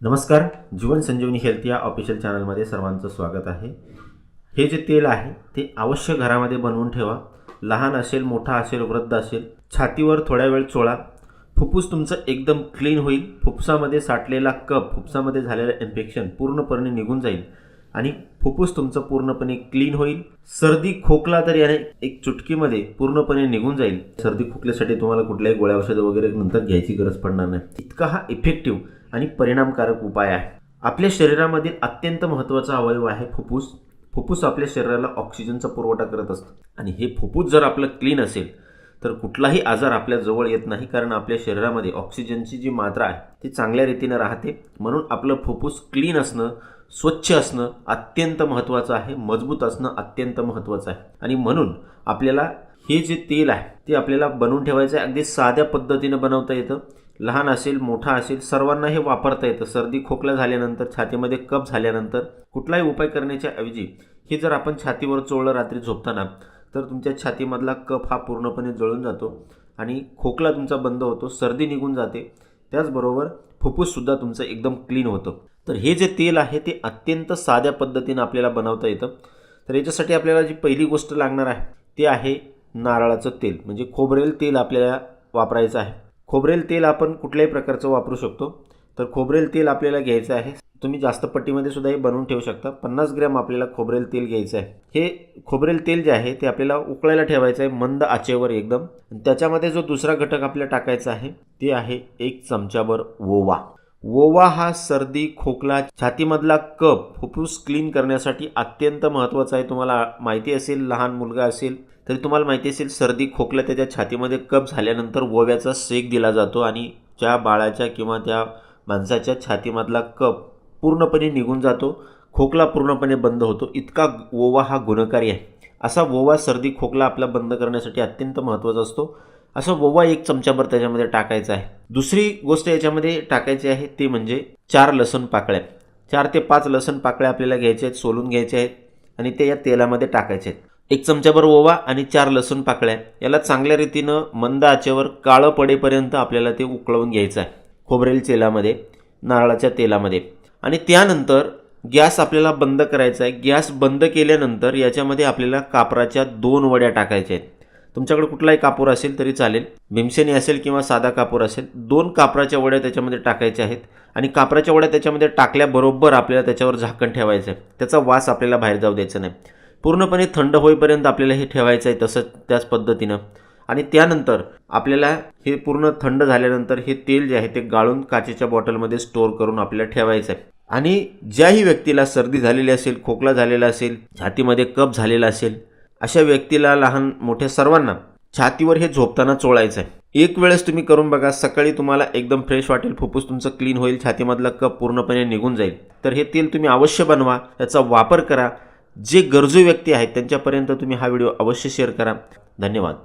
नमस्कार. जीवन संजीवनी हेल्थ या ऑफिशियल चॅनलमध्ये सर्वांचं स्वागत आहे. हे जे तेल आहे ते अवश्य घरामध्ये बनवून ठेवा. लहान असेल, मोठा असेल, वृद्ध असेल, छातीवर थोड्या वेळ चोळा. फुफ्फुस तुमचं एकदम क्लीन होईल. फुफ्फुसामध्ये साठलेला कफ, फुफ्फुसामध्ये झालेलं इन्फेक्शन पूर्णपणे निघून जाईल आणि फुफ्फुस तुमचं पूर्णपणे क्लीन होईल. सर्दी खोकला तर याने एक चुटकीमध्ये पूर्णपणे निघून जाईल. सर्दी खोकल्यासाठी तुम्हाला कुठल्याही गोळ्या औषधं वगैरे नंतर घ्यायची गरज पडणार नाही. इतका हा इफेक्टिव्ह आणि परिणामकारक उपाय आहे. आपल्या शरीरामधील अत्यंत महत्त्वाचा अवयव आहे फुफ्फुस. फुफ्फुस आपल्या शरीराला ऑक्सिजनचा पुरवठा करत असतं आणि हे फुफ्फुस जर आपलं क्लीन असेल तर कुठलाही आजार आपल्या जवळ येत नाही, कारण आपल्या शरीरामध्ये ऑक्सिजनची जी मात्रा आहे ती चांगल्या रीतीने राहते. म्हणून आपलं फुफ्फुस क्लीन असणं, स्वच्छ असणं अत्यंत महत्त्वाचं आहे. मजबूत असणं अत्यंत महत्त्वाचं आहे आणि म्हणून आपल्याला हे जे तेल आहे ते आपल्याला बनवून ठेवायचं आहे. अगदी साध्या पद्धतीनं बनवता येतं. लहान असेल, मोठा असेल, सर्वांना हे वापरता येतं. सर्दी खोकला झाल्यानंतर, छातीमध्ये कफ झाल्यानंतर कुठलाही उपाय करण्याच्या ऐवजी हे जर आपण छातीवर चोळलं रात्री झोपताना तर तुमच्या छातीमधला कफ हा पूर्णपणे जळून जातो आणि खोकला तुमचा बंद होतो, सर्दी निघून जाते. त्याचबरोबर फुफ्फुससुद्धा तुमचं एकदम क्लीन होतं. तर हे जे तेल आहे ते अत्यंत साध्या पद्धतीनं आपल्याला बनवता येतं. तर याच्यासाठी आपल्याला जी पहिली गोष्ट लागणार आहे ते आहे नारळाचं तेल, म्हणजे खोबरेल तेल आपल्याला वापरायचं आहे. खोबरेल तेल आपण कुठल्याही प्रकारचं वापरू शकतो. तर खोबरेल तेल आपल्याला घ्यायचं आहे. तुम्ही जास्त पट्टीमध्ये सुद्धा हे बनवून ठेवू शकता. 50 ग्रॅम आपल्याला खोबरेल तेल घ्यायचं आहे. हे खोबरेल तेल जे आहे ते आपल्याला उकळायला ठेवायचं आहे मंद आचेवर एकदम. त्याच्यामध्ये जो दुसरा घटक आपल्याला टाकायचा आहे ते आहे 1 चमचाभर ओवा. ओवा हा सर्दी खोकला, छातीमधला कफ, फुफ्फुस क्लीन करण्यासाठी अत्यंत महत्त्वाचा आहे. तुम्हाला माहिती असेल, लहान मुलगा असेल तरी तुम्हाला माहिती असेल, सर्दी खोकला त्याच्या छातीमध्ये कफ झाल्यानंतर ओव्याचा शेक दिला जातो आणि त्या बाळाच्या किंवा त्या माणसाच्या छातीमधला कफ पूर्णपणे निघून जातो, खोकला पूर्णपणे बंद होतो. इतका ओवा हा गुणकारी आहे. असा ओवा सर्दी खोकला आपला बंद करण्यासाठी अत्यंत महत्त्वाचा असतो. असा ओवा 1 चमचाभर त्याच्यामध्ये टाकायचा आहे. दुसरी गोष्ट याच्यामध्ये टाकायची आहे ते म्हणजे 4 लसूण पाकळ्या. 4 ते 5 लसूण पाकळ्या आपल्याला घ्यायच्या आहेत, सोलून घ्यायच्या आहेत आणि ते या तेलामध्ये टाकायचे आहेत. 1 चमचाभर ओवा आणि 4 लसूण पाकळ्या याला चांगल्या रीतीनं मंद आचेवर काळं पडेपर्यंत आपल्याला ते उकळवून घ्यायचं आहे खोबरेल तेलामध्ये, नारळाच्या तेलामध्ये. आणि त्यानंतर गॅस आपल्याला बंद करायचा आहे. गॅस बंद केल्यानंतर याच्यामध्ये आपल्याला कापराच्या 2 वड्या टाकायच्या आहेत. तुमच्याकडे कुठलाही कापूर असेल तरी चालेल, भीमसेनी असेल किंवा साधा कापूर असेल. 2 कापराच्या वड्या त्याच्यामध्ये टाकायच्या आहेत आणि कापराच्या वड्या त्याच्यामध्ये टाकल्याबरोबर आपल्याला त्याच्यावर झाकण ठेवायचं आहे. त्याचा वास आपल्याला बाहेर जाऊ द्यायचा नाही. पूर्णपणे थंड होईपर्यंत आपल्याला हे ठेवायचं आहे तसंच त्याच पद्धतीनं. आणि त्यानंतर आपल्याला हे पूर्ण थंड झाल्यानंतर हे तेल जे आहे ते गाळून काचेच्या बॉटलमध्ये स्टोअर करून आपल्याला ठेवायचं आहे. आणि ज्याही व्यक्तीला सर्दी झालेली असेल, खोकला झालेला असेल, छातीमध्ये कफ झालेला असेल, अशा व्यक्तीला, लहान मोठ्या सर्वांना छातीवर हे झोपताना चोळायचं आहे. एक वेळेस तुम्ही करून बघा. सकाळी तुम्हाला एकदम फ्रेश वाटेल, फुफ्फुस तुमचं क्लीन होईल, छातीमधला कफ पूर्णपणे निघून जाईल. तर हे तेल तुम्ही अवश्य बनवा, त्याचा वापर करा. जे गरजू व्यक्ती आहेत त्यांच्यापर्यंत तुम्ही हा व्हिडिओ अवश्य शेअर करा. धन्यवाद.